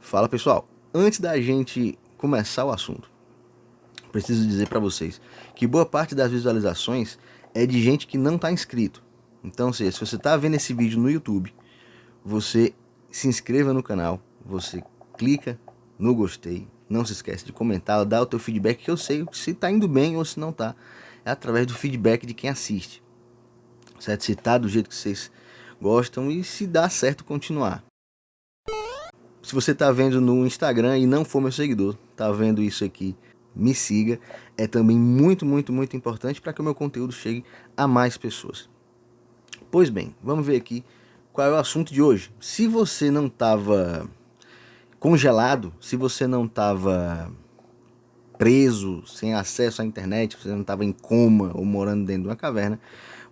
Fala pessoal, antes da gente começar o assunto, preciso dizer para vocês que boa parte das visualizações é de gente que não está inscrito. Então, se você está vendo esse vídeo no YouTube, você se inscreva no canal, você clica no gostei, não se esquece de comentar, dá o teu feedback, que eu sei se está indo bem ou se não está. É através do feedback de quem assiste, certo? Se está do jeito que vocês gostam e se dá certo continuar. Se você está vendo no Instagram e não for meu seguidor, está vendo isso aqui, me siga. É também muito importante para que o meu conteúdo chegue a mais pessoas. Pois bem, vamos ver aqui qual é o assunto de hoje. Se você não estava congelado, se você não estava preso, sem acesso à internet, você não estava em coma ou morando dentro de uma caverna,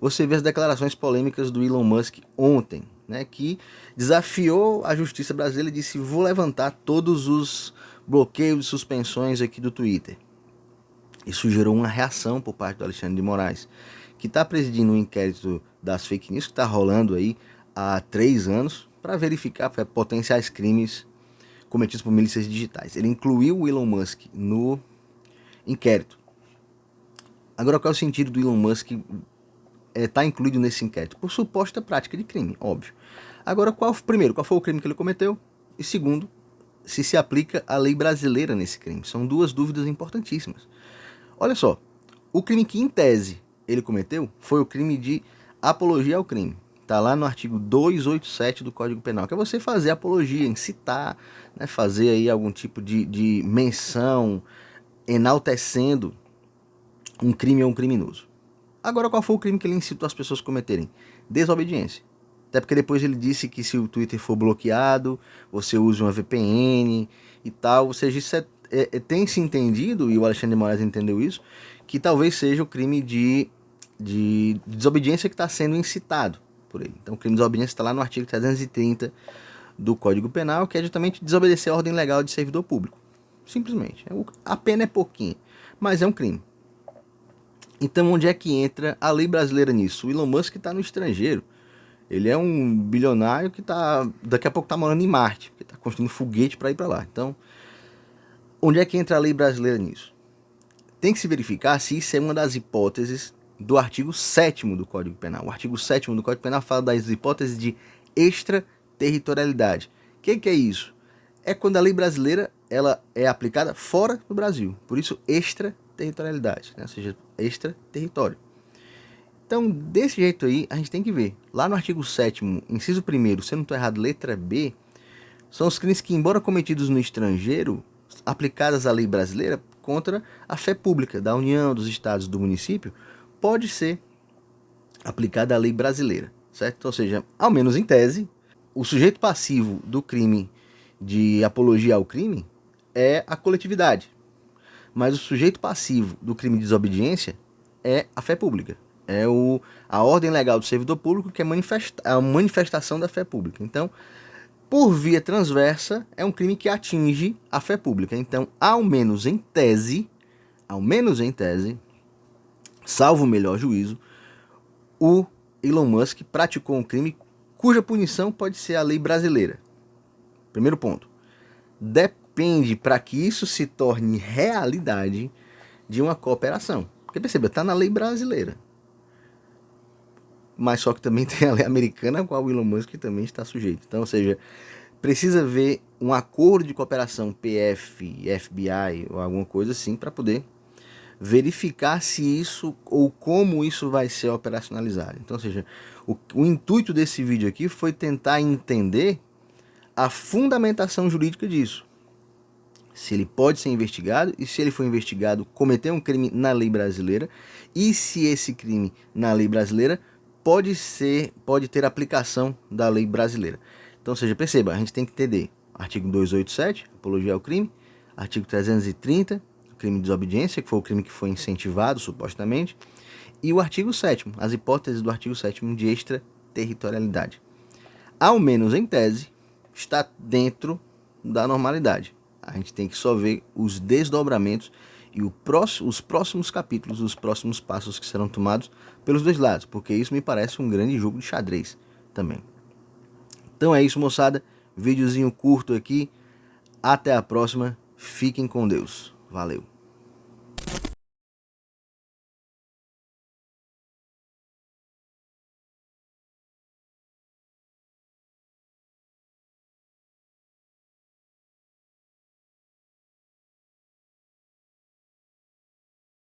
você vê as declarações polêmicas do Elon Musk ontem, né, que desafiou a justiça brasileira e disse: vou levantar todos os bloqueios e suspensões aqui do Twitter. Isso gerou uma reação por parte do Alexandre de Moraes, que está presidindo um inquérito das fake news que está rolando aí há 3 anos para verificar potenciais crimes cometidos por milícias digitais. Ele incluiu o Elon Musk no inquérito. Agora, qual é o sentido do Elon Musk está incluído nesse inquérito? Por suposta prática de crime, óbvio. Agora, qual foi o crime que ele cometeu? E segundo, se aplica a lei brasileira nesse crime. São duas dúvidas importantíssimas. Olha só, o crime que em tese ele cometeu foi o crime de apologia ao crime. Está lá no artigo 287 do Código Penal, que é você fazer apologia, incitar, né, fazer aí algum tipo de menção, enaltecendo um crime ou um criminoso. Agora, qual foi o crime que ele incitou as pessoas a cometerem? Desobediência. Até porque depois ele disse que se o Twitter for bloqueado, você usa uma VPN e tal. Ou seja, isso tem se entendido, e o Alexandre de Moraes entendeu isso, que talvez seja o crime de desobediência que está sendo incitado por ele. Então, o crime de desobediência está lá no artigo 330 do Código Penal, que é justamente desobedecer a ordem legal de servidor público. Simplesmente. A pena é pouquinho, mas é um crime. Então, onde é que entra a lei brasileira nisso? O Elon Musk está no estrangeiro. Ele é um bilionário que daqui a pouco está morando em Marte, porque está construindo foguete para ir para lá. Então, onde é que entra a lei brasileira nisso? Tem que se verificar se isso é uma das hipóteses do artigo 7º do Código Penal. O artigo 7º do Código Penal fala das hipóteses de extraterritorialidade. O que é isso? É quando a lei brasileira ela é aplicada fora do Brasil. Por isso, extraterritorialidade, né? Ou seja, extraterritório. Então, desse jeito aí, a gente tem que ver. Lá no artigo 7º, inciso 1º, se eu não estou errado, letra B, são os crimes que, embora cometidos no estrangeiro, aplicadas à lei brasileira contra a fé pública da União, dos estados, do município, pode ser aplicada à lei brasileira, certo? Ou seja, ao menos em tese, o sujeito passivo do crime de apologia ao crime é a coletividade, mas o sujeito passivo do crime de desobediência é a fé pública. É a ordem legal do servidor público, que é a manifestação da fé pública. Então, por via transversa, é um crime que atinge a fé pública. Então, ao menos em tese, salvo o melhor juízo, o Elon Musk praticou um crime cuja punição pode ser a lei brasileira. Primeiro ponto. Depende, para que isso se torne realidade, de uma cooperação. Porque perceba, está na lei brasileira. Mas só que também tem a lei americana, a qual o Elon Musk também está sujeito. Então, ou seja, precisa ver um acordo de cooperação PF, FBI ou alguma coisa assim para poder verificar se isso ou como isso vai ser operacionalizado. Então, ou seja, o intuito desse vídeo aqui foi tentar entender a fundamentação jurídica disso. Se ele pode ser investigado e se ele for investigado, cometer um crime na lei brasileira e se esse crime na lei brasileira pode ter aplicação da lei brasileira. Então, ou seja, perceba, a gente tem que entender artigo 287, apologia ao crime, artigo 330, crime de desobediência, que foi o crime que foi incentivado, supostamente, e o artigo 7º, as hipóteses do artigo 7º de extraterritorialidade. Ao menos em tese, está dentro da normalidade. A gente tem que só ver os desdobramentos e os próximos capítulos, os próximos passos que serão tomados pelos dois lados, porque isso me parece um grande jogo de xadrez também. Então é isso, moçada. Videozinho curto aqui. Até a próxima. Fiquem com Deus. Valeu.